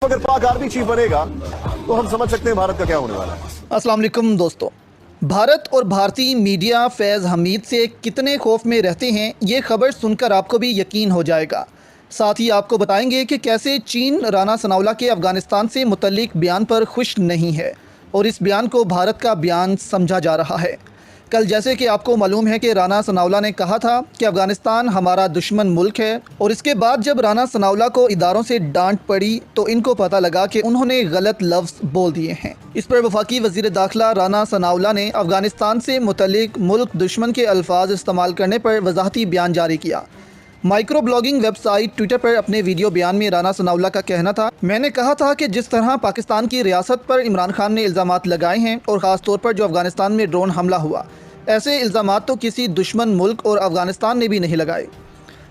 अगर पाक army chief बनेगा तो हम समझ सकते हैं भारत का क्या होने वाला है। अस्सलाम वालेकुम दोस्तों, भारत और भारतीय मीडिया फैज़ हमीद से कितने खौफ में रहते हैं, ये खबर सुनकर आपको भी यकीन हो जाएगा। साथ ही आपको बताएंगे कि कैसे चीन राना सनाउल्लाह के अफ़गानिस्तान से मुतल्लिक बयान पर खुश नहीं है और इस बयान को भारत का बयान समझा जा रहा है। कल जैसे कि आपको मालूम है कि राना सनाउल्लाह ने कहा था कि अफ़गानिस्तान हमारा दुश्मन मुल्क है, और इसके बाद जब राना सनाउल्लाह को इदारों से डांट पड़ी तो इनको पता लगा कि उन्होंने गलत लफ्ज़ बोल दिए हैं। इस पर वफाकी वज़ीर दाखिला राना सनाउल्लाह ने अफ़गानिस्तान से मुतल्लिक मुल्क दुश्मन के अल्फाज इस्तेमाल करने पर वज़ाहती बयान जारी किया। माइक्रो ब्लॉगिंग वेबसाइट ट्विटर पर अपने वीडियो बयान में राना सनाउल्लाह का कहना था, मैंने कहा था कि जिस तरह पाकिस्तान की रियासत पर इमरान खान ने इल्ज़ामात लगाए हैं और ख़ास तौर पर जो अफ़गानिस्तान में ड्रोन हमला हुआ, ऐसे इल्ज़ामात तो किसी दुश्मन मुल्क और अफ़गानिस्तान ने भी नहीं लगाए।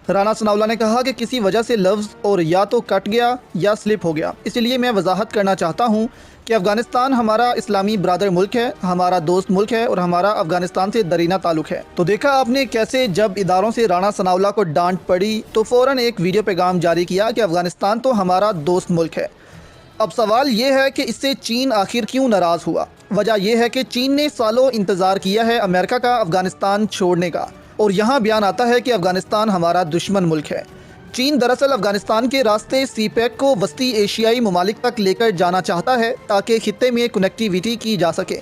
राना सनाउल्लाह ने कहा कि किसी वजह से लफ्ज़ और या तो कट गया या स्लिप हो गया, इसलिए मैं वजाहत करना चाहता हूँ कि अफ़गानिस्तान हमारा इस्लामी ब्रादर मुल्क है, हमारा दोस्त मुल्क है और हमारा अफ़गानिस्तान से दरीना ताल्लुक़ है। तो देखा आपने कैसे जब इदारों से राना सनाउल्लाह को डांट पड़ी तो फ़ौरन एक वीडियो पैगाम जारी किया कि अफ़गानिस्तान तो हमारा दोस्त मुल्क है। अब सवाल ये है कि इससे चीन आखिर क्यों नाराज़ हुआ। वजह यह है कि चीन ने सालों इंतज़ार किया है अमेरिका का अफ़गानिस्तान छोड़ने का, और यहाँ बयान आता है कि अफ़गानिस्तान हमारा दुश्मन मुल्क है। चीन दरअसल अफ़गानिस्तान के रास्ते सीपैक को वस्ती एशियाई ममालिक तक लेकर जाना चाहता है ताकि खित्ते में कनेक्टिविटी की जा सके,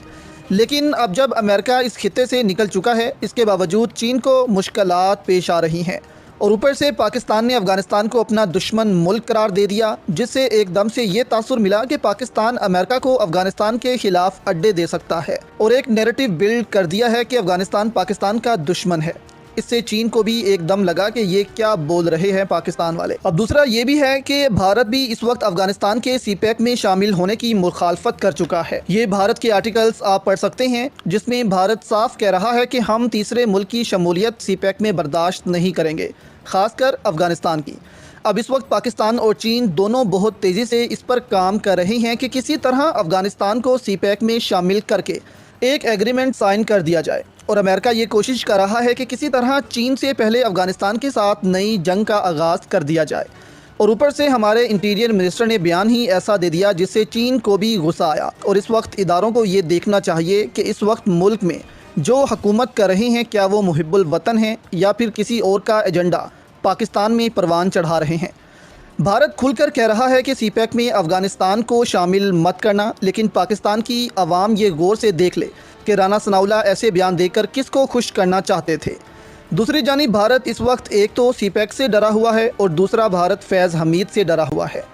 लेकिन अब जब अमेरिका इस खित्ते से निकल चुका है, इसके बावजूद चीन को मुश्किलात पेश आ रही हैं, और ऊपर से पाकिस्तान ने अफ़गानिस्तान को अपना दुश्मन मुल्क करार दे दिया, जिससे एकदम से ये तासुर मिला कि पाकिस्तान अमेरिका को अफ़गानिस्तान के ख़िलाफ़ अड्डे दे सकता है और एक नैरेटिव बिल्ड कर दिया है कि अफ़गानिस्तान पाकिस्तान का दुश्मन है। इससे चीन को भी एकदम लगा कि ये क्या बोल रहे हैं पाकिस्तान वाले। अब दूसरा ये भी है कि भारत भी इस वक्त अफ़गानिस्तान के सीपैक में शामिल होने की मुखालफत कर चुका है। ये भारत के आर्टिकल्स आप पढ़ सकते हैं, जिसमें भारत साफ कह रहा है कि हम तीसरे मुल्क की शमूलियत सीपैक में बर्दाश्त नहीं करेंगे, ख़ासकर अफ़गानिस्तान की। अब इस वक्त पाकिस्तान और चीन दोनों बहुत तेज़ी से इस पर काम कर रहे हैं कि किसी तरह अफ़गानिस्तान को सीपैक में शामिल करके एक एग्रीमेंट साइन कर दिया जाए, और अमेरिका ये कोशिश कर रहा है कि किसी तरह चीन से पहले अफ़गानिस्तान के साथ नई जंग का आगाज़ कर दिया जाए। और ऊपर से हमारे इंटीरियर मिनिस्टर ने बयान ही ऐसा दे दिया जिससे चीन को भी गुस्सा आया। और इस वक्त इदारों को ये देखना चाहिए कि इस वक्त मुल्क में जो हुकूमत कर रहे हैं, क्या वो मुहिब्बुल वतन हैं या फिर किसी और का एजेंडा पाकिस्तान में परवान चढ़ा रहे हैं। भारत खुलकर कह रहा है कि सीपैक में अफ़गानिस्तान को शामिल मत करना, लेकिन पाकिस्तान की आवाम ये गौर से देख ले कि राना सनाउल्लाह ऐसे बयान देकर किसको खुश करना चाहते थे। दूसरी जानिब भारत इस वक्त एक तो सीपैक से डरा हुआ है और दूसरा भारत फैज़ हमीद से डरा हुआ है।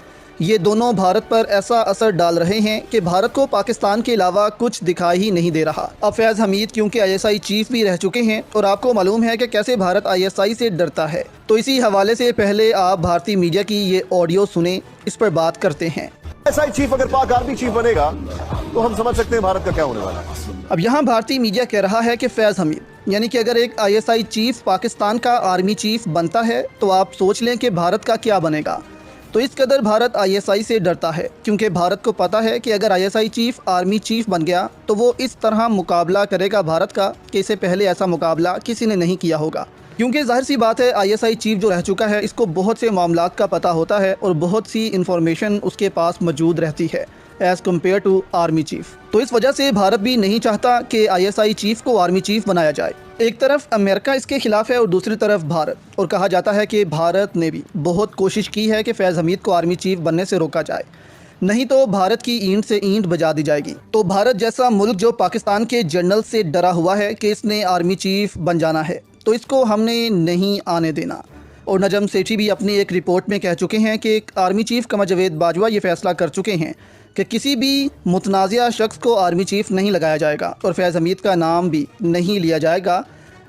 ये दोनों भारत पर ऐसा असर डाल रहे हैं कि भारत को पाकिस्तान के अलावा कुछ दिखाई ही नहीं दे रहा। अब फैज़ हमीद क्योंकि ISI चीफ भी रह चुके हैं और आपको मालूम है कि कैसे भारत ISI से डरता है, तो इसी हवाले से पहले आप भारतीय मीडिया की ये ऑडियो सुने, इस पर बात करते हैं। ISI चीफ अगर पाक आर्मी चीफ बनेगा तो हम समझ सकते हैं भारत का क्या होने वाला है। अब यहाँ भारतीय मीडिया कह रहा है कि फैज़ हमीद यानी कि अगर एक ISI चीफ पाकिस्तान का आर्मी चीफ बनता है तो आप सोच लें कि भारत का क्या बनेगा। तो इस कदर भारत ISI से डरता है क्योंकि भारत को पता है कि अगर ISI चीफ आर्मी चीफ बन गया तो वो इस तरह मुकाबला करेगा भारत का कि इससे पहले ऐसा मुकाबला किसी ने नहीं किया होगा। क्योंकि जाहिर सी बात है ISI चीफ जो रह चुका है, इसको बहुत से मामलात का पता होता है और बहुत सी इंफॉर्मेशन उसके पास मौजूद रहती है as compare to army chief. तो इस वजह से भारत भी नहीं चाहता कि ISI चीफ को आर्मी चीफ बनाया जाए। एक तरफ अमेरिका इसके खिलाफ़ है और दूसरी तरफ भारत, और कहा जाता है कि भारत ने भी बहुत कोशिश की है कि फैज़ हमीद को आर्मी चीफ बनने से रोका जाए, नहीं तो भारत की ईंट से ईंट बजा दी जाएगी। तो भारत जैसा मुल्क जो पाकिस्तान के जनरल से डरा हुआ है कि इसने आर्मी चीफ बन जाना है, तो इसको हमने नहीं आने देना। और नजम सेठी भी अपनी एक रिपोर्ट में कह चुके हैं कि आर्मी चीफ कमर जावेद बाजवा ये फैसला कर चुके हैं कि किसी भी मुतनाज़िया शख्स को आर्मी चीफ नहीं लगाया जाएगा और फैज़ हमीद का नाम भी नहीं लिया जाएगा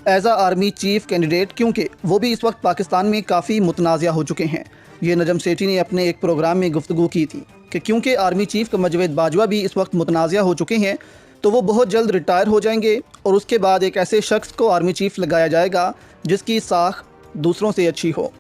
एज आ आर्मी चीफ कैंडिडेट, क्योंकि वो भी इस वक्त पाकिस्तान में काफ़ी मुतनाज़िया हो चुके हैं। ये नजम सेठी ने अपने एक प्रोग्राम में गुफ्तगू की थी कि क्योंकि आर्मी चीफ कमर जावेद बाजवा भी इस वक्त मुतनाज़िया हो चुके हैं तो वो बहुत जल्द रिटायर हो जाएंगे और उसके बाद एक ऐसे शख्स को आर्मी चीफ लगाया जाएगा जिसकी साख दूसरों से अच्छी हो।